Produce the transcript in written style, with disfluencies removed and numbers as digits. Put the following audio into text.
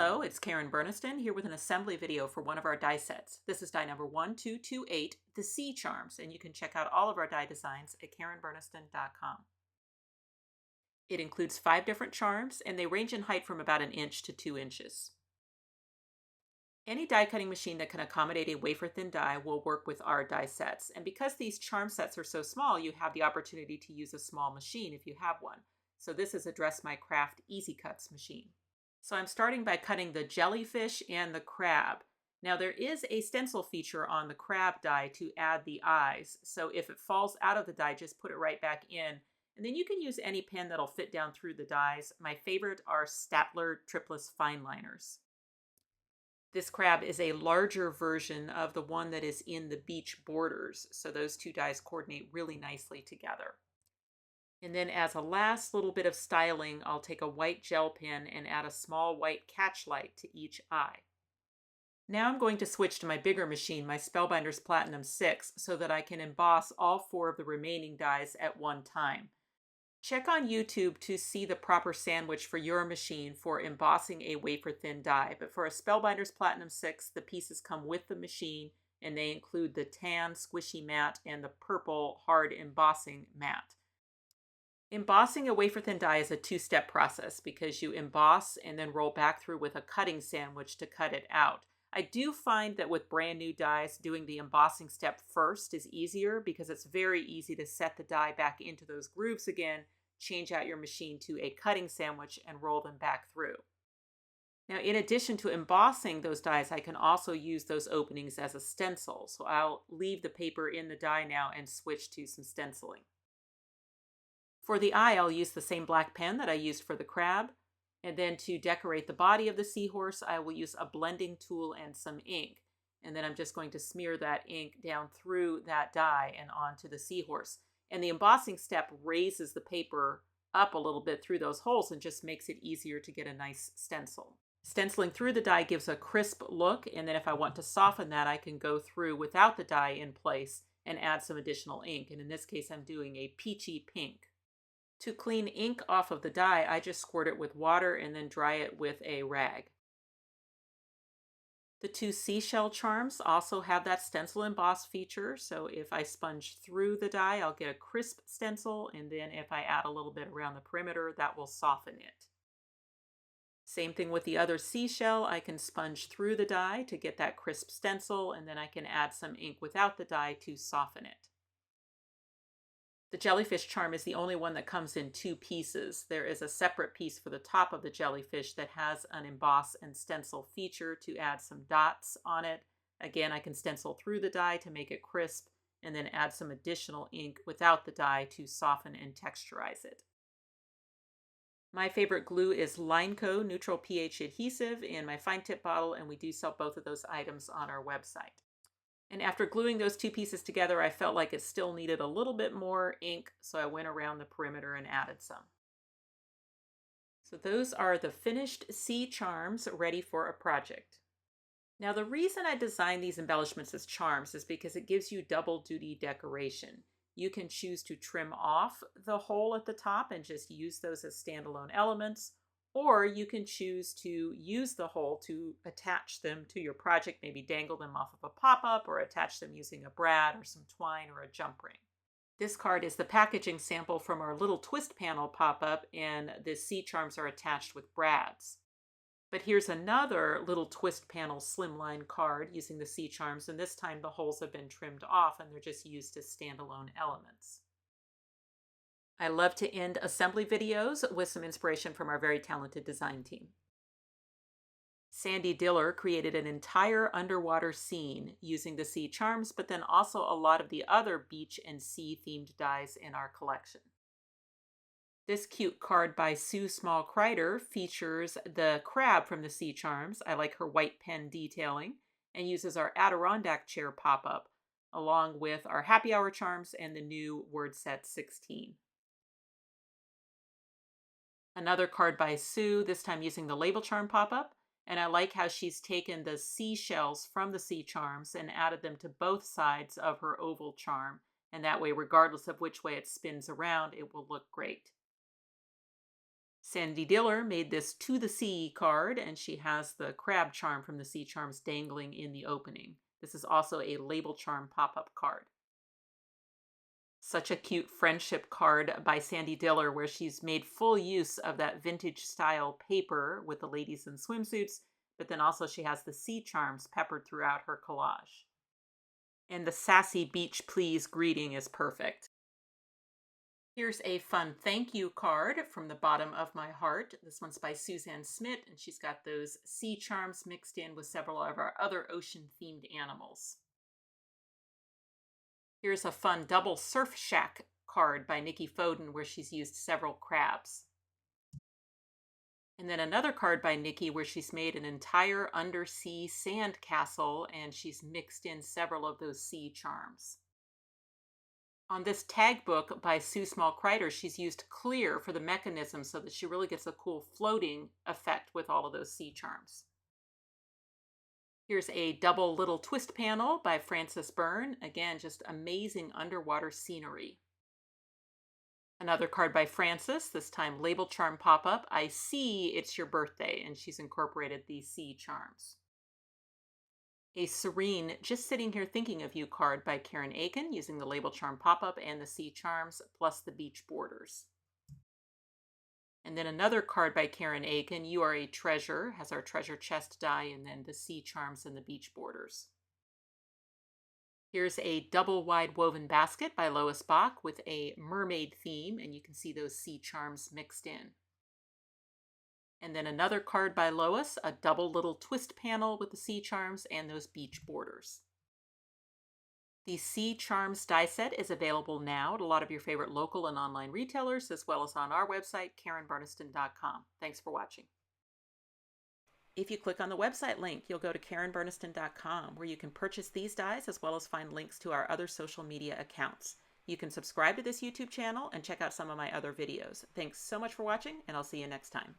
Hello, it's Karen Burniston here with an assembly video for one of our die sets. This is die number 1228, the Sea Charms, and you can check out all of our die designs at KarenBurniston.com. It includes 5 different charms, and they range in height from about 1 inch to 2 inches. Any die cutting machine that can accommodate a wafer-thin die will work with our die sets, and because these charm sets are so small, you have the opportunity to use a small machine if you have one. So this is a Dress My Craft Easy Cuts machine. So I'm starting by cutting the jellyfish and the crab. Now there is a stencil feature on the crab die to add the eyes. So if it falls out of the die, just put it right back in. And then you can use any pen that'll fit down through the dies. My favorite are Staedtler Triplus Fine Liners. This crab is a larger version of the one that is in the beach borders. So those two dies coordinate really nicely together. And then as a last little bit of styling, I'll take a white gel pen and add a small white catch light to each eye. Now I'm going to switch to my bigger machine, my Spellbinders Platinum 6, so that I can emboss all 4 of the remaining dies at one time. Check on YouTube to see the proper sandwich for your machine for embossing a wafer-thin die. But for a Spellbinders Platinum 6, the pieces come with the machine, and they include the tan squishy mat and the purple hard embossing mat. Embossing a wafer-thin die is a 2-step process because you emboss and then roll back through with a cutting sandwich to cut it out. I do find that with brand new dies, doing the embossing step first is easier because it's very easy to set the die back into those grooves again, change out your machine to a cutting sandwich, and roll them back through. Now, in addition to embossing those dies, I can also use those openings as a stencil. So I'll leave the paper in the die now and switch to some stenciling. For the eye, I'll use the same black pen that I used for the crab. And then to decorate the body of the seahorse, I will use a blending tool and some ink. And then I'm just going to smear that ink down through that die and onto the seahorse. And the embossing step raises the paper up a little bit through those holes and just makes it easier to get a nice stencil. Stenciling through the die gives a crisp look, and then if I want to soften that, I can go through without the die in place and add some additional ink. And in this case, I'm doing a peachy pink. To clean ink off of the die, I just squirt it with water and then dry it with a rag. The 2 Seashell Charms also have that stencil emboss feature, so if I sponge through the die, I'll get a crisp stencil, and then if I add a little bit around the perimeter, that will soften it. Same thing with the other seashell. I can sponge through the die to get that crisp stencil, and then I can add some ink without the die to soften it. The Jellyfish Charm is the only one that comes in 2 pieces. There is a separate piece for the top of the jellyfish that has an emboss and stencil feature to add some dots on it. Again, I can stencil through the die to make it crisp and then add some additional ink without the die to soften and texturize it. My favorite glue is LINECO Neutral pH Adhesive in my fine tip bottle, and we do sell both of those items on our website. And after gluing those 2 pieces together, I felt like it still needed a little bit more ink, so I went around the perimeter and added some. So those are the finished Sea Charms ready for a project. Now the reason I designed these embellishments as charms is because it gives you double duty decoration. You can choose to trim off the hole at the top and just use those as standalone elements, or you can choose to use the hole to attach them to your project, maybe dangle them off of a pop-up or attach them using a brad or some twine or a jump ring. This card is the packaging sample from our little twist panel pop-up, and the Sea Charms are attached with brads. But here's another little twist panel slimline card using the Sea Charms, and this time the holes have been trimmed off and they're just used as standalone elements. I love to end assembly videos with some inspiration from our very talented design team. Sandy Diller created an entire underwater scene using the Sea Charms, but then also a lot of the other beach and sea themed dies in our collection. This cute card by Sue Small Kreider features the crab from the Sea Charms. I like her white pen detailing, and uses our Adirondack chair pop-up, along with our Happy Hour charms and the new word set 16. Another card by Sue, this time using the label charm pop-up, and I like how she's taken the seashells from the Sea Charms and added them to both sides of her oval charm, and that way, regardless of which way it spins around, it will look great. Sandy Diller made this To the Sea card, and she has the crab charm from the Sea Charms dangling in the opening. This is also a label charm pop-up card. Such a cute friendship card by Sandy Diller where she's made full use of that vintage style paper with the ladies in swimsuits, but then also she has the Sea Charms peppered throughout her collage. And the sassy beach please greeting is perfect. Here's a fun thank you card from the bottom of my heart. This one's by Suzanne Smith, and she's got those sea charms mixed in with several of our other ocean-themed animals. Here's a fun double Surf Shack card by Nikki Foden, where she's used several crabs. And then another card by Nikki where she's made an entire undersea sand castle, and she's mixed in several of those sea charms. On this tag book by Sue Small Kreider, she's used clear for the mechanism so that she really gets a cool floating effect with all of those sea charms. Here's a double little twist panel by Frances Byrne. Again, just amazing underwater scenery. Another card by Frances, this time label charm pop-up. I see it's your birthday, and she's incorporated these sea charms. A serene, just sitting here thinking of you card by Karen Aiken using the label charm pop-up and the sea charms plus the beach borders. And then another card by Karen Aiken, You Are a Treasure, has our treasure chest die and then the sea charms and the beach borders. Here's a double wide woven basket by Lois Bach with a mermaid theme, and you can see those sea charms mixed in. And then another card by Lois, a double little twist panel with the sea charms and those beach borders. The Sea Charms die set is available now at a lot of your favorite local and online retailers, as well as on our website, KarenBurniston.com. Thanks for watching. If you click on the website link, you'll go to KarenBurniston.com, where you can purchase these dies as well as find links to our other social media accounts. You can subscribe to this YouTube channel and check out some of my other videos. Thanks so much for watching, and I'll see you next time.